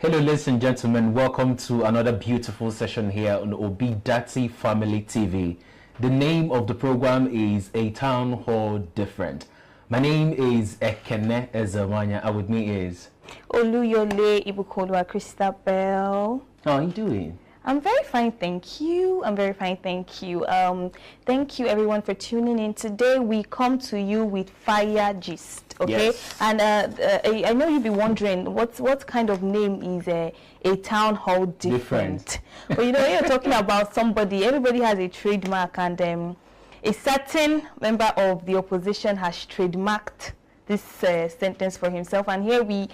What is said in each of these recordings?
Hello, ladies and gentlemen. Welcome to another beautiful session here on Obidati Family TV. The name of the program is A Town Hall Different. My name is Ekene Ezewanya, and with me is Oluyole Ibukolwa Christabel. How are you doing? I'm very fine, thank you. I'm very fine, thank you. Thank you everyone for tuning in. Today we come to you with fire gist, okay? Yes. And I know you'll be wondering what kind of name is a town hall different. But you know, you're talking about somebody. Everybody has a trademark, and a certain member of the opposition has trademarked this sentence for himself, and here we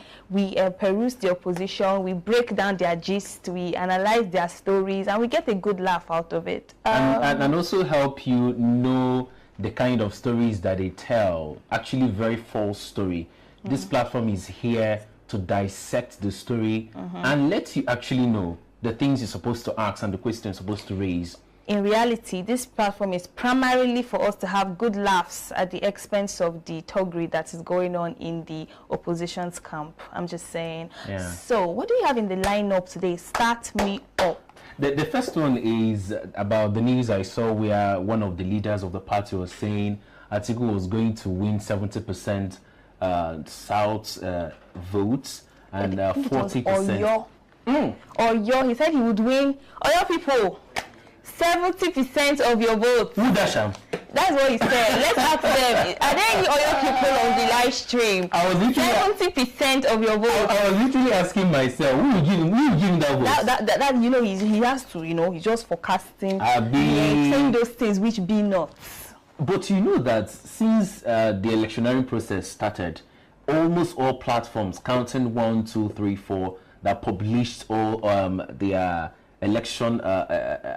peruse the opposition, we break down their gist, we analyze their stories, and we get a good laugh out of it. And also help you know the kind of stories that they tell. Actually, very false story. This platform is here to dissect the story and let you actually know the things you're supposed to ask and the questions you're supposed to raise. In reality, this platform is primarily for us to have good laughs at the expense of the toggery that is going on in the opposition's camp. I'm just saying. Yeah. So, what do you have in the lineup today? Start me up. The first one is about the news I saw where one of the leaders of the party was saying Atiku was going to win 70% South votes and 40%. Oyo, he said he would win. Oyo people, 70% of your votes. Who dasham? That's what he said. Let's ask them. Are there any Oyo people on the live stream? I was literally 70% of your votes. I was literally asking myself, who will give him that vote? That you know, he has to, you know, he's just forecasting, saying saying those things which be not. But you know that since the electioneering process started, almost all platforms, counting 1, 2, 3, 4, that published all their election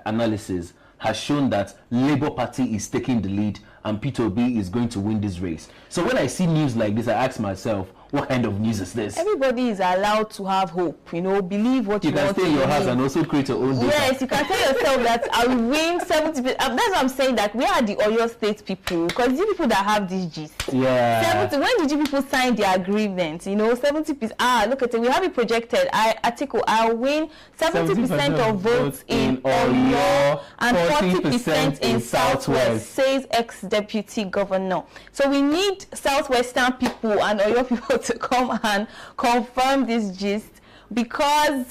analysis, has shown that Labour Party is taking the lead and Peter Obi is going to win this race. So when I see news like this, I ask myself, what kind of news is this? Everybody is allowed to have hope, you know, believe what you want to can stay in your house and also create your own data. Yes, you can tell yourself that I will win 70%. That's what I'm saying, that we are the Oyo State people, because these people that have this gist. Yeah. 70, when did you people sign the agreement? You know, 70%. Look at it, we have it projected. I'll win 70% of votes in Oyo and 40% in Southwest, says ex-deputy governor. So we need Southwestern people and Oyo people to come and confirm this gist, because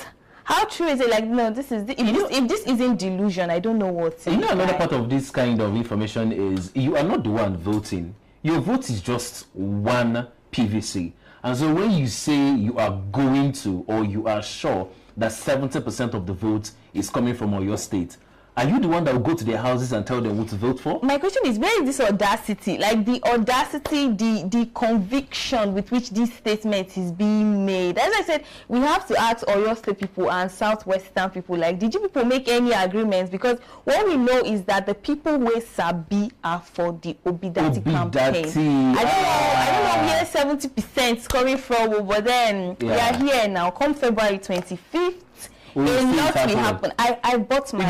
how true is it? Like, no, this is if this isn't delusion, I don't know what. You know, another part of this kind of information is you are not the one voting. Your vote is just one PVC, and so when you say you are going to, or you are sure that 70% of the vote is coming from Oyo State, are you the one that will go to their houses and tell them what to vote for? My question is, where is this audacity? Like the audacity, the conviction with which this statement is being made. As I said, we have to ask Oyo State people and Southwestern people, like, did you people make any agreements? Because what we know is that the people where Sabi are for the Obidati campaign. I don't know where 70% coming from, but then we are here now. Come February 25th. A lot will happen. I bought my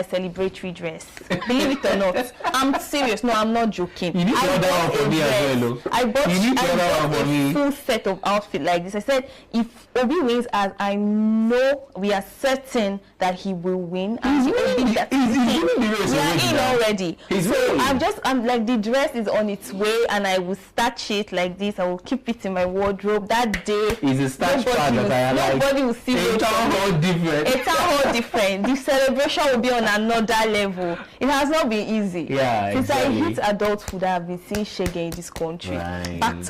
celebratory dress. Believe it or not, I'm serious. No, I'm not joking. You need to order one for me as well. I bought a full set of outfit like this. I said, if Obi wins, as I know, we are certain that he will win. And we are in already. So I'm like, the dress is on its way, and I will starch it like this. I will keep it in my wardrobe that day. Is a starch pad that I like. Nobody will see it. It's a whole different. The celebration will be on another level. It has not been easy. Yeah, since exactly. I hit adulthood, I've been seeing shege in this country. Right. Back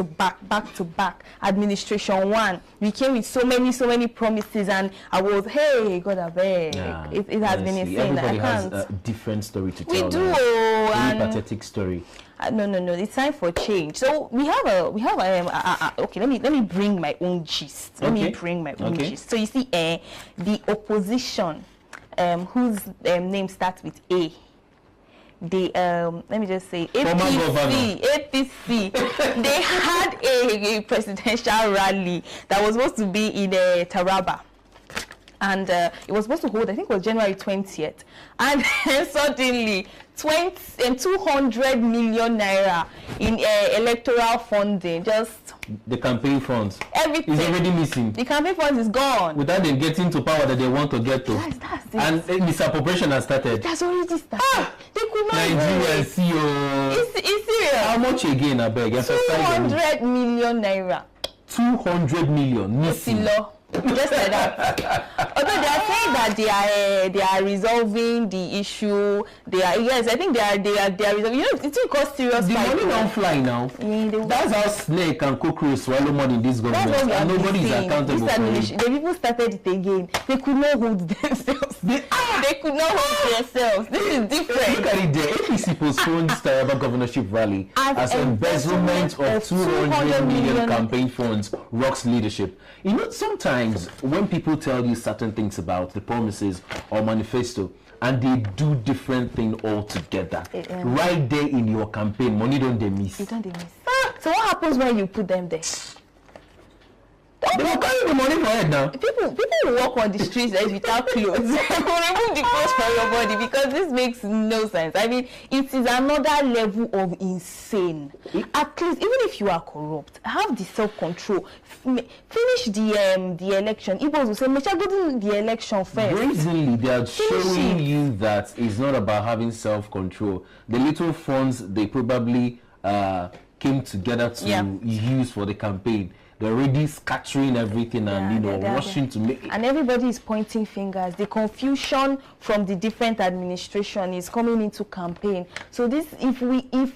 to back. Administration 1. We came with so many promises, and I was, hey, God, I beg. Yeah, it has been insane. Everybody I can't. has a different story to tell. We do. Very pathetic story. No. It's time for change. So we have okay. Let me bring my own gist. Let me bring my own gist. So you see, the opposition, whose name starts with A. Let me just say APC. They had a presidential rally that was supposed to be in Taraba. And it was supposed to hold, I think it was January 20th. And then suddenly, 200 million naira in electoral funding. Just the campaign funds. Everything. Is already missing. The campaign funds is gone. Without them getting to power that they want to get to. That's it. And misappropriation has started. It has already started. They could not Nigeria, CEO. It's serious. How much again, I beg? 200 million naira. 200 million missing. Just like that. Although they are saying that they are resolving the issue. I think they are resolving. You know, it's called serious. The money don't fly now. Yeah, that's how snake and cockroach swallow money in this government. And nobody is accountable for it. The people started it again. They could not hold themselves. They could not hold themselves. This is different. Look at it there. APC postponed Taraba governorship rally as embezzlement of 200 million campaign funds rocks leadership. You know, sometimes when people tell you certain things about the promises or manifesto and they do different thing altogether, right there in your campaign, money don't they miss. You don't they miss. So what happens when you put them there? They will carry the money for it now. People will walk on the streets without clothes. They will remove the clothes from your body because this makes no sense. I mean, it is another level of insane. At least, even if you are corrupt, have the self-control. Finish the election. Igbos will say, "Make sure go to the election first." Brazenly, they are showing you that it's not about having self-control. The little funds they probably came together to use for the campaign. They're already scattering everything and rushing to make it. And everybody is pointing fingers. The confusion from the different administration is coming into campaign. So this, if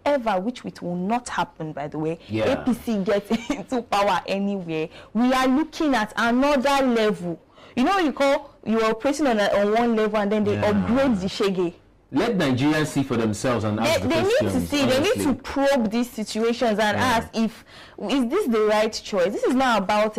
ever, which it will not happen, by the way, APC gets into power anywhere, we are looking at another level. You know, you are operating on one level and then they upgrade the shege. Let Nigerians see for themselves and ask the questions. They need to see. Honestly. They need to probe these situations and ask is this the right choice? This is not about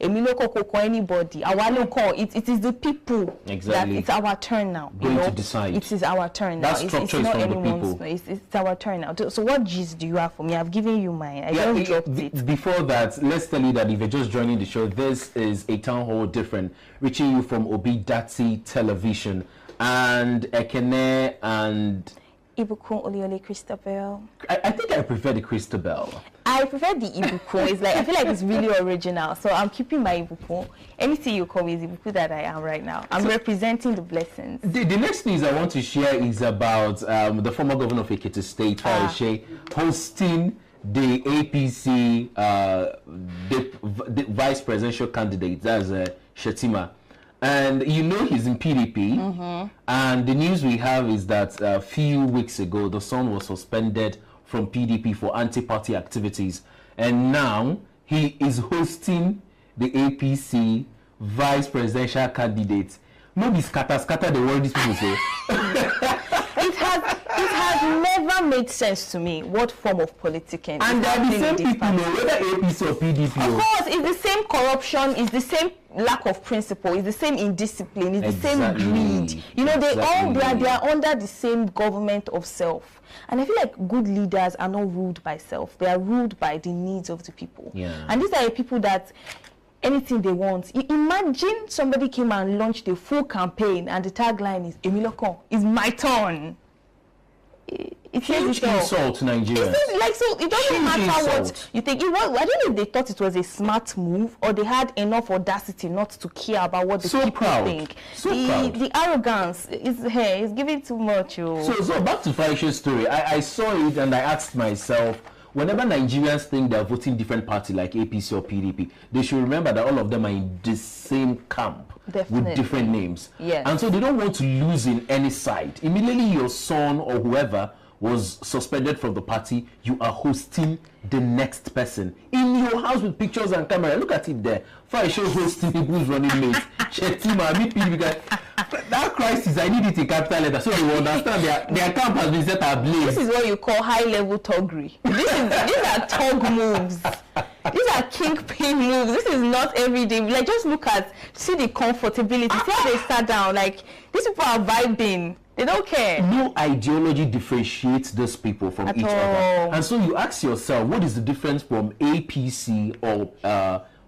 Emilio Koko or anybody. Our local, it is the people. Exactly. That it's our turn now. Going to decide. It is our turn now. It's not anyone's. It's our turn now. So what gist do you have for me? I've given you mine. I just dropped it. Before that, let's tell you that if you're just joining the show, this is a town hall different, reaching you from Obidati Television. And Ekene and Ibukun Oliole Christabel. I think I prefer the Christabel. I prefer the Ibukun. It's like I feel like it's really original. So I'm keeping my Ibukun. Anything you call me is Ibukun that I am right now. I'm representing the blessings. The next news I want to share is about the former governor of Ekiti State, Farishe, hosting the APC the vice presidential candidate. That's Shetima. And you know he's in PDP, and the news we have is that a few weeks ago the son was suspended from PDP for anti-party activities, and now he is hosting the APC vice presidential candidate. Maybe scatter the word these people say. It has never made sense to me what form of politicking. And they're the same people, whether APC or PDP. Of course, it's the same corruption, it's the same lack of principle, it's the same indiscipline, it's the same greed. You know, they are under the same government of self. And I feel like good leaders are not ruled by self. They are ruled by the needs of the people. And these are the people that anything they want. Imagine somebody came and launched a full campaign and the tagline is Emilokon, it's my turn. It's huge insult to Nigerians. Like, so it doesn't matter what you think. I don't know if they thought it was a smart move or they had enough audacity not to care about what the people think. The arrogance is giving too much. So back to Farishe's story. I saw it and I asked myself, whenever Nigerians think they're voting different party like APC or PDP, they should remember that all of them are in the same camp. Definitely. With different names. Yes. And so they don't want to lose in any side. Immediately your son or whoever was suspended from the party, you are hosting the next person in your house with pictures and camera. Look at it there. Farishe hosting people's running mates. Shetima, that crisis, I need it in capital letter so they will understand their camp has been set ablaze. This is what you call high-level thuggery. These are thug moves. These are kingpin moves. This is not everyday. Like, just see the comfortability. See how they sat down. Like, these people are vibing. They don't care. No ideology differentiates those people from each other. And so you ask yourself, what is the difference from APC or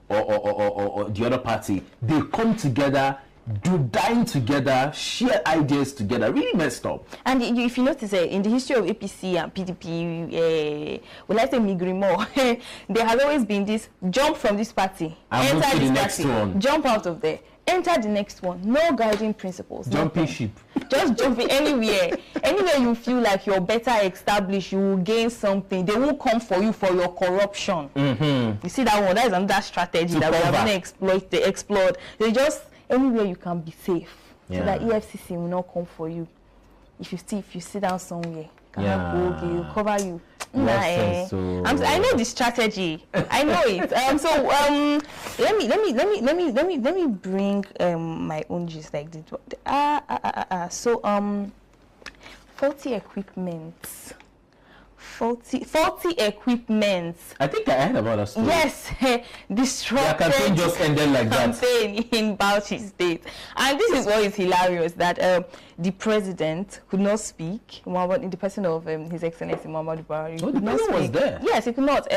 the other party? They come together do dine together, share ideas together. Really messed up. And if you notice, in the history of APC and PDP, well, let's say Migrimo, there has always been this jump from this party, And enter move to this the next party, one. jump out of there, enter the next one. No guiding principles. Jumping nothing. ship. Just jumping anywhere. Anywhere you feel like you're better established, you will gain something. They won't come for you for your corruption. You see that one? That is another strategy that we have been explored. They just anywhere you can be safe, so that EFCC will not come for you. If you sit down somewhere, will cover you. I know the strategy. I know it. Let me bring my own gist like this. Faulty equipment. I think I heard about that story. Yes, disrupted. The campaign just ended like that. Campaign in Bauchi State, and this is what is hilarious, that the president could not speak. In the person of His Excellency Muhammadu Buhari, the president was there. Yes, he could not.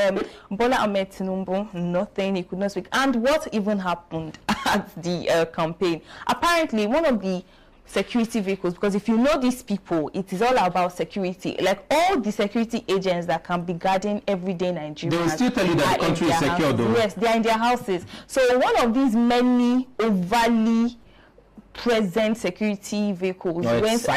Bola Ahmed Tinubu, nothing. He could not speak. And what even happened at the campaign? Apparently, one of the security vehicles, because if you know these people, it is all about security. Like all the security agents that can be guarding everyday Nigerians, they will still tell you that the country is secure, though. Yes, they are in their houses. So one of these many overly present security vehicles went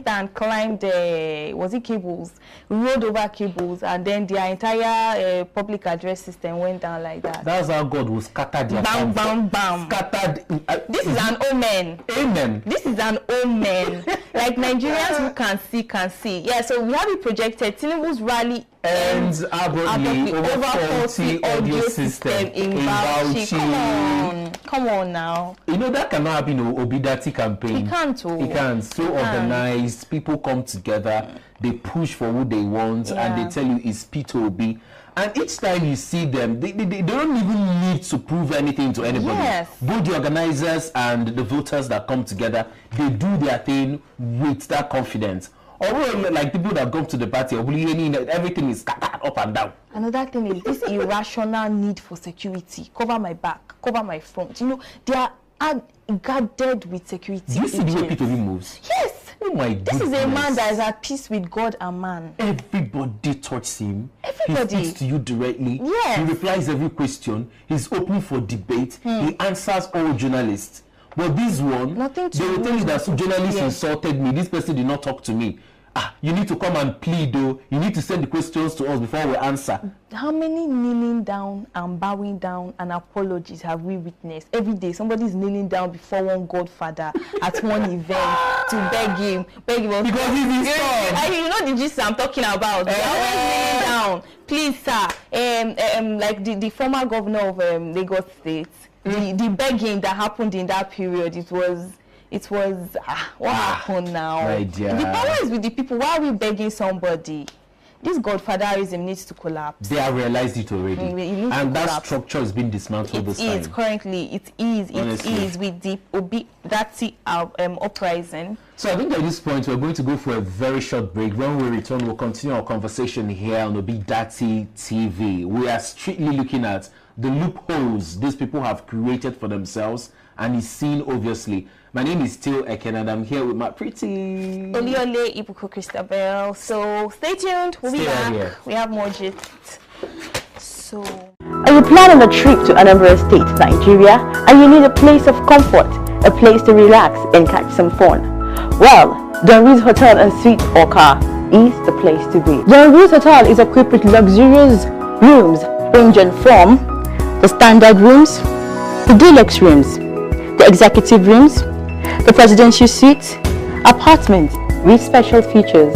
and climbed was it cables, rode over cables, and then their entire public address system went down like that. That's how God will scatter their bam bam bam. Scattered. This is an omen. Amen. This is an omen. Like Nigerians who can see. Yeah, so we have it projected. Tinubu's rally ends abruptly over faulty audio system in Bauchi. Come on now. You know that cannot happen in Obidati campaign. It can't. It can. So organized, people come together, they push for what they want, and they tell you it's P2OB. And each time you see them, they don't even need to prove anything to anybody. Yes. Both the organizers and the voters that come together, they do their thing with that confidence. Although, like people that come to the party, everything is scattered up and down. Another thing is this irrational need for security. Cover my back, cover my front. You know, they are guarded with security. Do you see the way P2OB moves? Yes. Oh my goodness. This is a man that is at peace with God and man. Everybody touches him. Everybody. He speaks to you directly. Yes. He replies every question. He's open for debate. He answers all journalists. But this one, nothing to they will tell you that some journalists insulted me. This person did not talk to me. You need to come and plead, though. You need to send the questions to us before we answer. How many kneeling down and bowing down and apologies have we witnessed? Every day, somebody's kneeling down before one godfather at one event to beg him. Because he's installed. You know the gist I'm talking about. They're always kneeling down. Please, sir. Like the former governor of Lagos State, the begging that happened in that period, it was what happened now? Right, yeah. The power is with the people. Why are we begging somebody? This godfatherism needs to collapse. They have realized it already. And that structure is being dismantled this time. It is with the Obidati uprising. So I think at this point we're going to go for a very short break. When we return, we'll continue our conversation here on Obidati TV. We are strictly looking at the loopholes these people have created for themselves and is seen obviously. My name is Theo Eken and I'm here with my pretty Oliole Ibuko Christabel. So stay tuned, we'll be back. Here. We have more gist. So are you planning a trip to Anambra State, Nigeria, and you need a place of comfort, a place to relax and catch some fun? Well, Don Ruiz Hotel and Suite Orca is the place to be. Don Ruiz Hotel is equipped with luxurious rooms ranging from the standard rooms, the deluxe rooms, the executive rooms, the presidential suite, apartments with special features.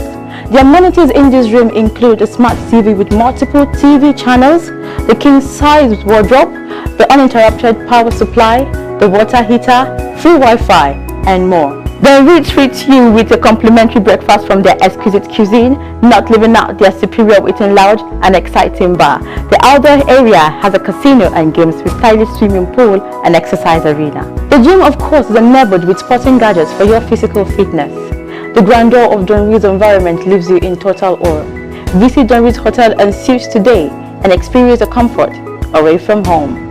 The amenities in this room include a smart TV with multiple TV channels, the king-size wardrobe, the uninterrupted power supply, the water heater, free Wi-Fi, and more. They will treat you with a complimentary breakfast from their exquisite cuisine, not leaving out their superior waiting lounge and exciting bar. The outdoor area has a casino and games with stylish swimming pool and exercise arena. The gym, of course, is enabled with sporting gadgets for your physical fitness. The grandeur of Don Ruiz environment leaves you in total awe. Visit Don Ruiz Hotel and Suites today and experience the comfort away from home.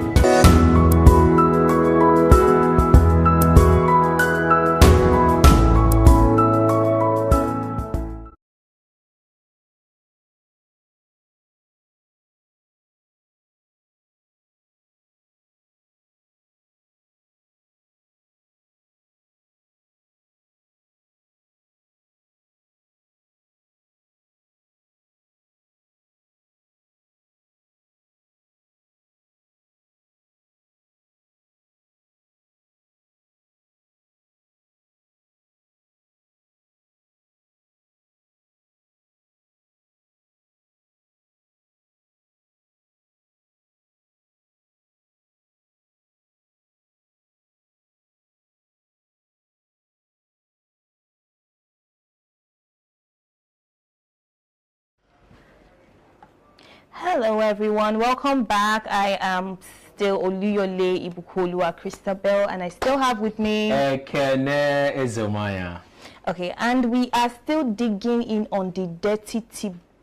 Hello everyone, welcome back. I am still Oluyole Ibukolua Christabel, and I still have with me Ekene Ezomaya. Okay, and we are still digging in on the dirty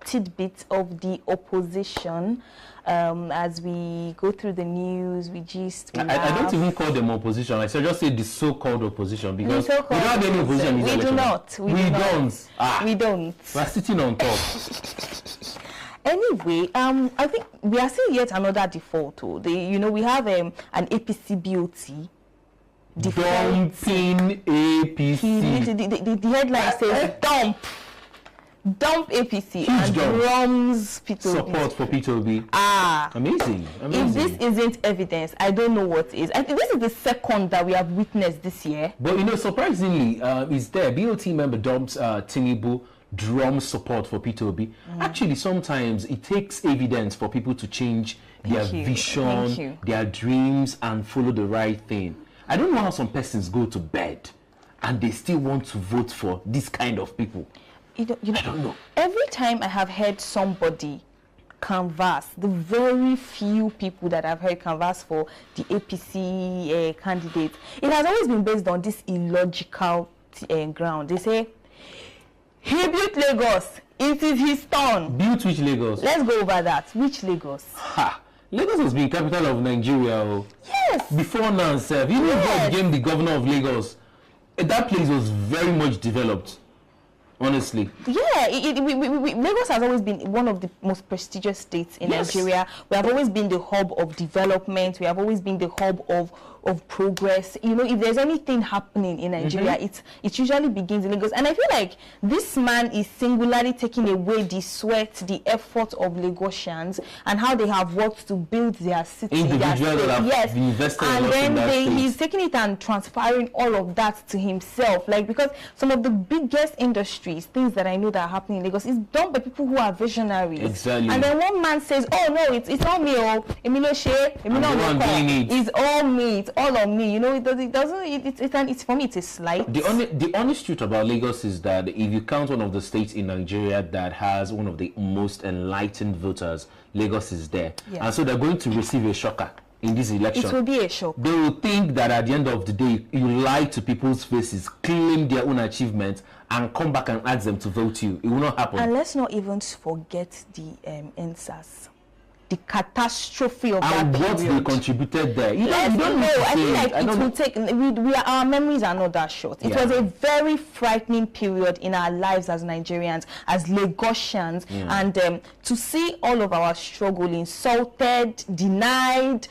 tidbits of the opposition. As we go through the news, we just I don't even call them opposition. I just say the so-called opposition, because we don't have any opposition in this election. We don't. We're sitting on top. Anyway, I think we are seeing yet another default. We have an APC BOT. Dumping APC. The headline says dump APC. Huge and dump. drums P2B. Support for P2B. Amazing. If this isn't evidence, I don't know what is. I think this is the second that we have witnessed this year. But surprisingly, is there BOT member dumps Tinubu drum support for P2B. Actually, sometimes it takes evidence for people to change their vision, their dreams, and follow the right thing. I don't know how some persons go to bed and they still want to vote for this kind of people. I don't know. Every time I have heard somebody canvass, the very few people that I've heard canvass for the APC candidate, it has always been based on this illogical ground. They say, he built Lagos. It is his turn. Built which Lagos? Let's go over that. Which Lagos? Lagos has been capital of Nigeria. Yes. Before now, sir, even before he became the governor of Lagos, that place was very much developed. Honestly. Yeah, Lagos has always been one of the most prestigious states in Nigeria. We have always been the hub of development. We have always been the hub of progress. If there's anything happening in Nigeria, it usually begins in Lagos. And I feel like this man is singularly taking away the sweat, the effort of Lagosians, and how they have worked to build their city, individuals that have invested and in then he's taking it and transferring all of that to himself. Because some of the biggest industries, things that I know that are happening in Lagos, is done by people who are visionaries. Exactly. And then one man says, "Oh no, it's all me. Emilio Shea, it's all me. It's all on me." It doesn't. It's for me. It's a slight. The honest truth about Lagos is that if you count one of the states in Nigeria that has one of the most enlightened voters, Lagos is there, and so they're going to receive a shocker in this election. It will be a shock. They will think that at the end of the day, you lie to people's faces, claim their own achievements, and come back and ask them to vote you. It will not happen. And let's not even forget the NSAS. The catastrophe of and that what period. they contributed there. I feel like it will take. Our memories are not that short. It was a very frightening period in our lives as Nigerians, as Lagosians, and to see all of our struggle insulted, denied,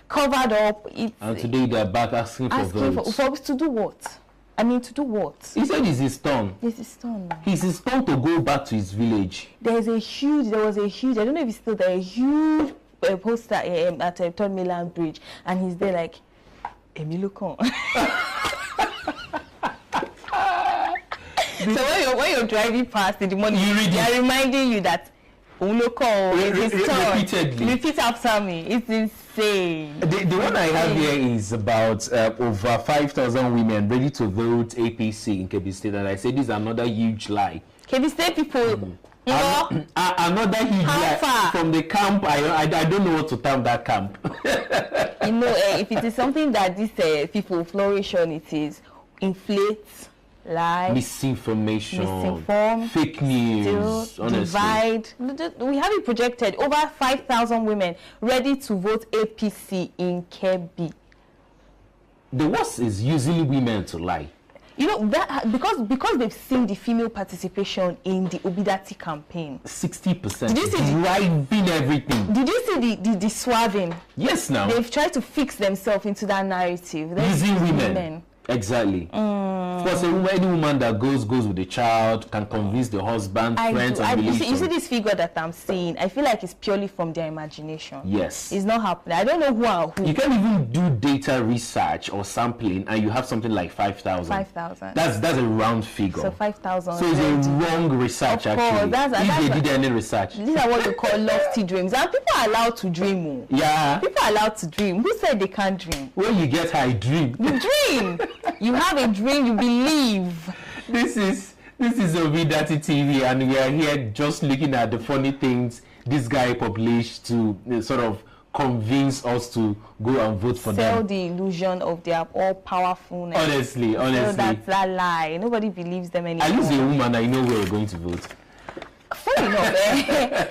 covered up. And today they're back asking for votes. For to do what? I mean, to do what? He said it's his turn. It's his turn. It's his turn to go back to his village. There was a huge, I don't know if it's still there, a huge poster at Third Mainland Bridge, and he's there like, Emilio Con. So when you're driving past in the morning, they're reminding you that repeat after me. It's insane. The one I have here is about over 5,000 women ready to vote APC in Kebbi State, and I say this is another huge lie. Kebbi State people, another huge lie from the camp. I don't know what to term that camp. If it is something that these people flourish on, it is inflates. Lie, misinformation, fake news, divide. We have it projected over 5,000 women ready to vote APC in Kebbi. The worst is using women to lie. That because they've seen the female participation in the Obidati campaign. 60%. Did you see driving everything? Did you see the swerving? Yes, now they've tried to fix themselves into that narrative. Using women. Exactly. Of course, any woman that goes with the child can convince the husband, friends, and relations. You see this figure that I'm seeing, I feel like it's purely from their imagination. Yes. It's not happening. I don't know who are who. You can't even do data research or sampling and you have something like 5,000. 5,000. That's a round figure. So 5,000. So it's a wrong research, actually. If they did any research. These are what you call lofty dreams. And people are allowed to dream. Yeah. People are allowed to dream. Who said they can't dream? When you get high, dream. You dream. You have a dream, you believe. This is Obidati TV, and we are here just looking at the funny things this guy published to sort of convince us to go and vote for Sell them. the illusion of their all-powerfulness. Honestly. So that's that lie. Nobody believes them anymore. At least a woman, I know where you're going to vote. Funny enough,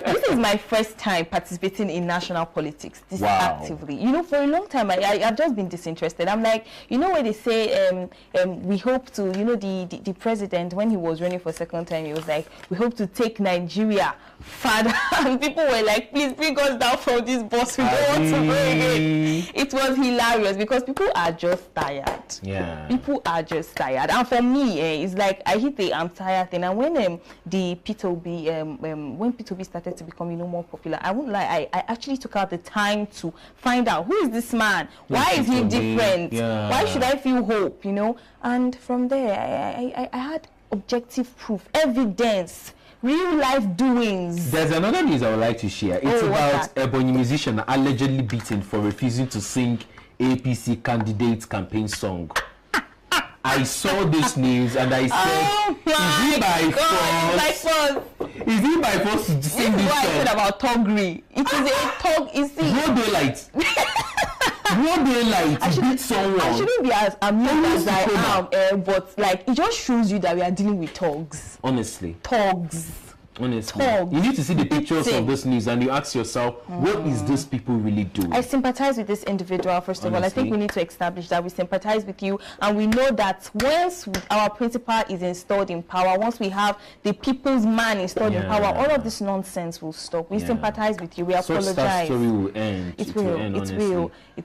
this is my first time participating in national politics this actively. You know, for a long time, I've just been disinterested. I'm like, you know, when they say we hope to, you know, the president, when he was running for second time, he was like, we hope to take Nigeria further. And people were like, please bring us down from this bus. We don't want to go again. It was hilarious because people are just tired. Yeah. People are just tired. And for me, it's like I hit the I'm tired thing. And when the Peter Obi when P2B started to become, you know, more popular, I won't lie, I actually took out the time to find out who is this man, why is he different, why should I feel hope, you know? And from there, I had objective proof, evidence, real life doings. There's another news I would like to share. It's about Ebonyi musician allegedly beaten for refusing to sing APC candidate campaign song. I saw this news and I said, is he by force? Is he by force to sing this song? I said about Togri. It is a tog. You see, broad daylight. Broad daylight. I shouldn't someone. I shouldn't be as amused as I am, but like it just shows you that we are dealing with togs. Honestly. Togs. Honestly, you need to see the pictures of this news and you ask yourself, what is this people really doing? I sympathize with this individual, first of all. I think we need to establish that we sympathize with you, and we know that once our principal is installed in power, once we have the people's man installed in power, all of this nonsense will stop. We sympathize with you. We apologize. That story will end. It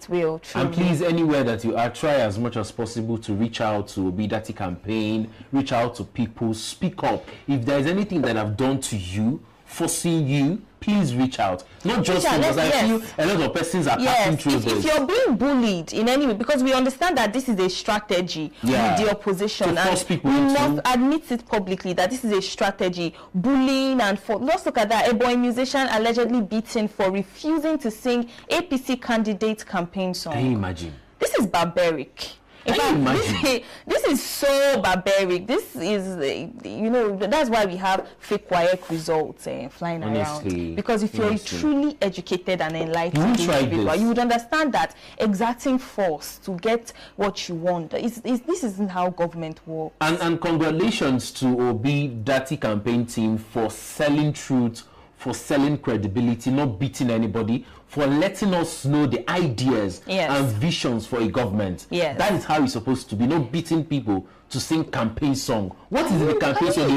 will. Truly. And please, anywhere that you are, try as much as possible to reach out to Obidati campaign, reach out to people, speak up. If there is anything that I've done to you, forcing you, please reach out. Not just because I feel a lot of persons are passing through this. If you're being bullied in any way, because we understand that this is a strategy with the opposition, and we must admit it publicly that this is a strategy, bullying. And let's look at that. A boy musician allegedly beaten for refusing to sing APC candidate campaign song. Can you imagine? This is barbaric. In fact, this is so barbaric. This is, you know, that's why we have fake WAEC results flying around. Because if you're a truly educated and enlightened individual, you would understand that exerting force to get what you want, this isn't how government works. And congratulations to Obidati campaign team for selling truth, for selling credibility, not beating anybody, for letting us know the ideas and visions for a government. That is how it's supposed to be, not beating people to sing campaign song. What is the campaign song?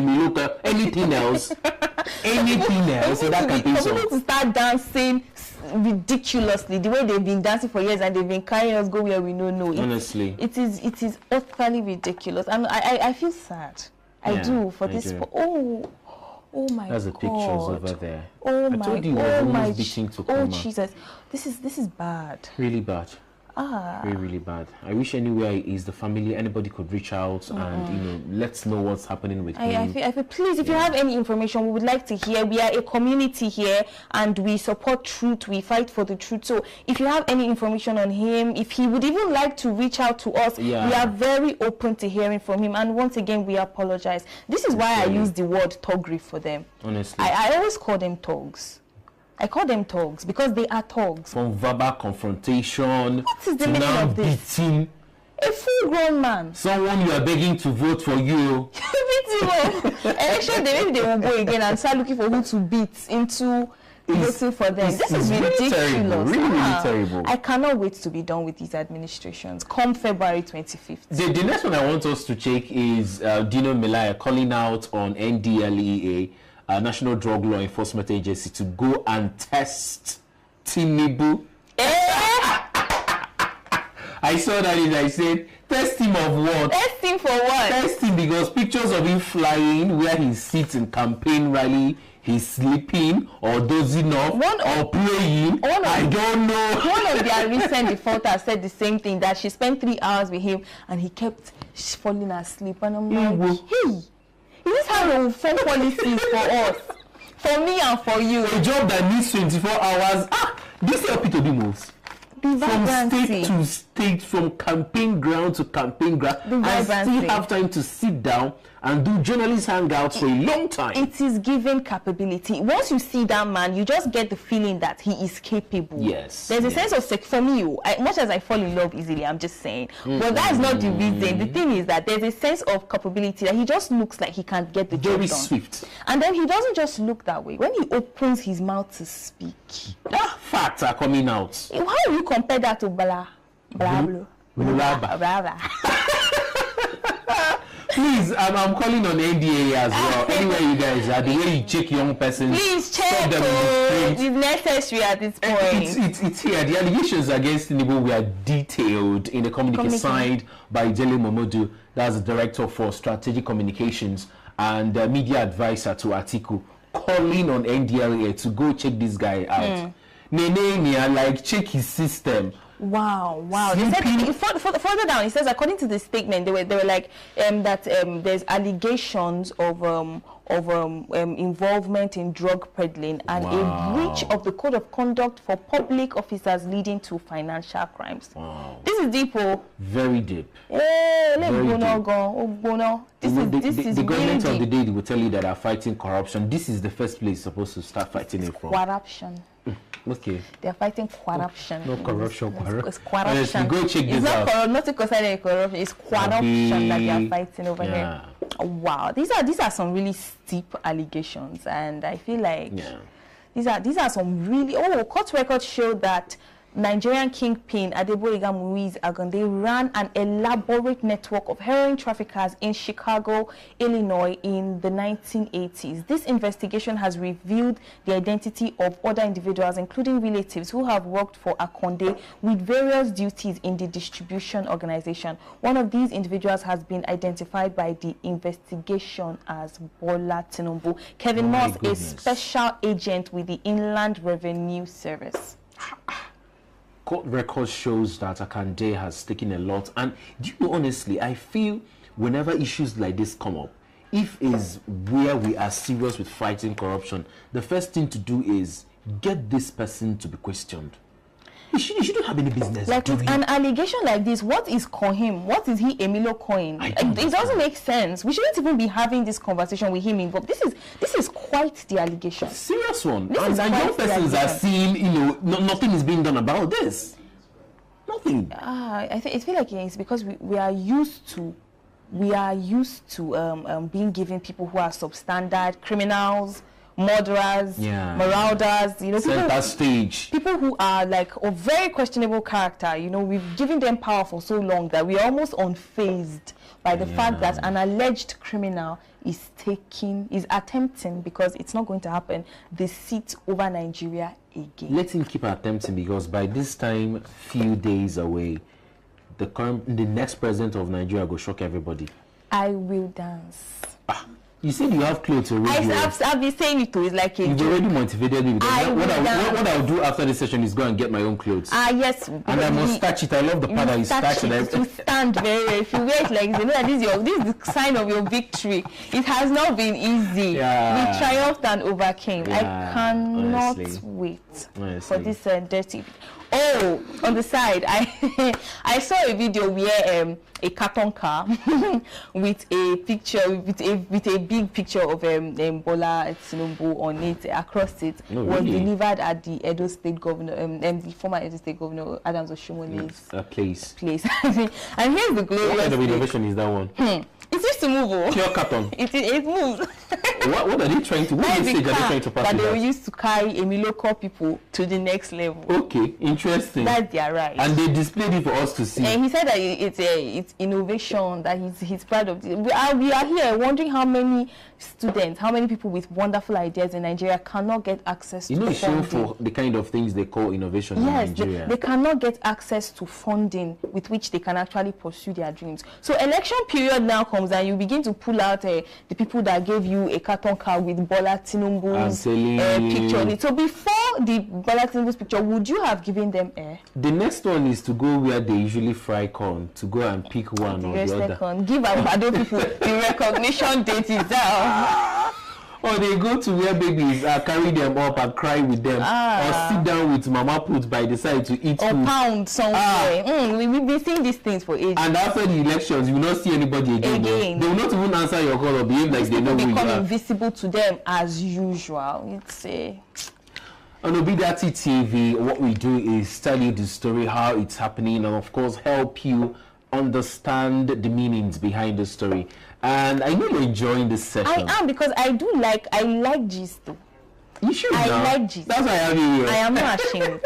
Anything else? Anything else in that campaign song? We need to start dancing ridiculously, the way they've been dancing for years and they've been carrying us go where we don't know. Honestly. It is utterly ridiculous. And I feel sad. I do for this. Oh my God. That's the pictures over there. Oh my God. Oh Jesus. This is bad. Really bad. Really bad. I wish anywhere is the family, anybody could reach out and, you know, let's know what's happening with him. I feel, please, if you have any information, we would like to hear. We are a community here and we support truth. We fight for the truth. So if you have any information on him, if he would even like to reach out to us, we are very open to hearing from him. And once again, we apologize. This is why I use the word togri for them. Honestly. I always call them togs. I call them togs because they are togs. From verbal confrontation what is the meaning of this? Beating. A full-grown man. Someone you are begging to vote for you. Beat him up. Election day, maybe they will go again and start looking for who to beat into voting for them. This is ridiculous. Really terrible. I cannot wait to be done with these administrations come February 25th. The next one I want us to check is Dino Melaya calling out on NDLEA, National Drug Law Enforcement Agency, to go and test Tinubu. I saw that and I said, test him of what? Test him for what? Test him because pictures of him flying where he sits in campaign rally, he's sleeping or dozing off or playing. I don't know. One of their recent defaulters said the same thing, that she spent 3 hours with him and he kept falling asleep. And I'm like, hey, is this how they will form policies for us? For me and for you. A job that needs 24 hours. This is how P2B moves. The from vibrancy. state to state, from campaign ground to campaign ground, The and vibrancy. still have time to sit down and do journalist hangouts for a long time. It is given capability. Once you see that man, you just get the feeling that he is capable. Yes. There's a yes. sense of for me, much as I fall in love easily, I'm just saying. But that's not the reason. The thing is that there's a sense of capability that he just looks like he can get the job Very done. swift. And then he doesn't just look that way. When he opens his mouth to speak, Facts are coming out. how do you compare that to Bala? Bla Bulaba. bla. Please, I'm calling on NDA as well. Anywhere you guys are, the way you check young persons, Please stop check. them in the street. It's necessary at this point. It's here. The allegations against Tinubu were detailed in the communique signed by Dele Momodu, that's the Director for Strategic Communications and Media Advisor to Atiku, calling on NDLEA to go check this guy out. Like check his system. Wow. He said, further down, he says, according to the statement, they were like that there's allegations of involvement in drug peddling and a breach of the code of conduct for public officers leading to financial crimes. Wow. This is deep. Very deep. This The is really government of the deep. day will tell you that are fighting corruption. This is the first place you're supposed to start fighting it from. Corruption. Okay. They're fighting corruption. No corruption. It's corruption. Honestly, go check It's this out. not concerning corruption. It's corruption that they are fighting over here. Wow, these are some really steep allegations, and I feel like these are some really court records show that Nigerian kingpin Adeboyega Muiz Agande ran an elaborate network of heroin traffickers in Chicago, Illinois in the 1980s. This investigation has revealed the identity of other individuals, including relatives who have worked for Akonde with various duties in the distribution organization. One of these individuals has been identified by the investigation as Bola Tinubu. Kevin Moss, a special agent with the Inland Revenue Service. Court record shows that Akande has taken a lot, and do you know, honestly, I feel whenever issues like this come up, if is where we are serious with fighting corruption, the first thing to do is get this person to be questioned. You shouldn't have any business. Like with an allegation like this, what is Kohim? What is he Emilio Cohen? It doesn't make sense. We shouldn't even be having this conversation with him involved. This is quite the allegation. Serious one. This and young persons are seeing, nothing is being done about this. Nothing. I feel like it's because we are used to being given people who are substandard criminals, murderers, marauders, center stage. People who are like of very questionable character. We've given them power for so long that we're almost unfazed by the fact that an alleged criminal is attempting, because it's not going to happen, the seat over Nigeria again. Let him keep attempting, because by this time, few days away, the next president of Nigeria will shock everybody. I will dance. You said you have clothes already. I've been saying it too. It's like you've already motivated me. What I'll do after this session is go and get my own clothes. Yes. And I must starch it. I love the part that you starch it. To stand very well. If you wear it like this, you know that this is the sign of your victory. It has not been easy. Yeah. We triumphed and overcame. I cannot wait for this dirty. Oh, on the side, I saw a video where a carton car with a picture, with a big picture of Bola Tinubu on it, across it, was delivered at the Edo State Governor, the former Edo State Governor Adams Oshomole's place. And here's the glorious. What kind of innovation is that one? It used to move. Pure carton. It moves. What are they trying to? What stage are they trying to pass? That they used to carry Emilio people to the next level. Okay, interesting. That's their right. And they displayed it for us to see. And he said that it's innovation, that he's proud of. We are here wondering how many students, how many people with wonderful ideas in Nigeria cannot get access to funding. Show for the kind of things they call innovation in Nigeria. They cannot get access to funding with which they can actually pursue their dreams. So election period now comes and you begin to pull out the people that gave you a carton car with Bola Tinubu's picture on it. So before the Bola Tinubu's picture, would you have given them air? The next one is to go where they usually fry corn, to go and pick one or the other. Give our Bado people the recognition date is out. Or they go to where babies carry them up and cry with them, or sit down with mama put by the side to eat or food. pound somewhere. We've been seeing these things for ages. And after the elections, you will not see anybody again. They will not even answer your call or behave like they know who you become are. invisible to them as usual. It's On Obidati TV, what we do is tell you the story, how it's happening, and of course help you understand the meanings behind the story. And I know you're enjoying this session. I am, because I like gist too. You should. I like gist. That's why I have you here. I am not ashamed.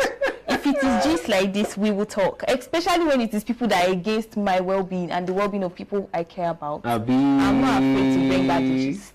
If it is gist like this, we will talk. Especially when it is people that are against my well-being and the well-being of people I care about. I'm not afraid to bring back the gist.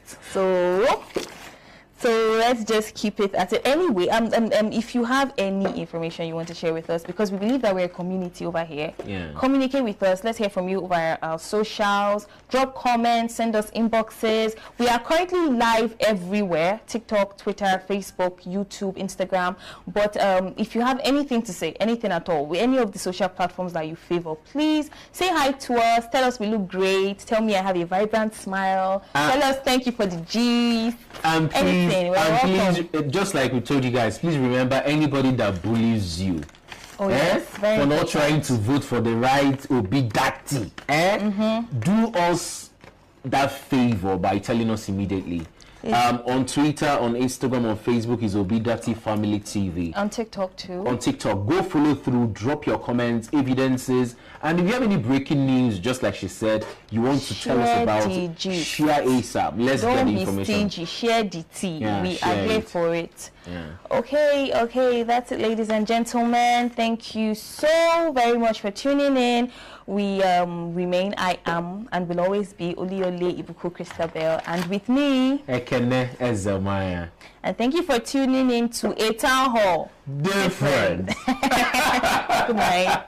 So let's just keep it at it. Anyway, if you have any information you want to share with us, because we believe that we're a community over here, communicate with us. Let's hear from you over our socials. Drop comments, send us inboxes. We are currently live everywhere: TikTok, Twitter, Facebook, YouTube, Instagram. But if you have anything to say, anything at all, with any of the social platforms that you favor, please say hi to us. Tell us we look great. Tell me I have a vibrant smile. Tell us thank you for the G's. And please, anything. please, just like we told you guys, please remember anybody that bullies you. Yes, for not trying to vote for the right Obidati. Do us that favor by telling us immediately. On Twitter, on Instagram, on Facebook is Obidati Family TV. On TikTok too. On TikTok, go follow through, drop your comments, evidences, and if you have any breaking news, just like she said, you want to tell us about it, share ASAP. Let's get the information. Don't be stingy. Share the tea. We are here for it. Yeah. Okay, that's it, ladies and gentlemen. Thank you so very much for tuning in. We remain, I am, and will always be Oliole Ibuku Christabel, and with me, Ekene Ezamaya. And thank you for tuning in to A Town Hall. Different. Good night.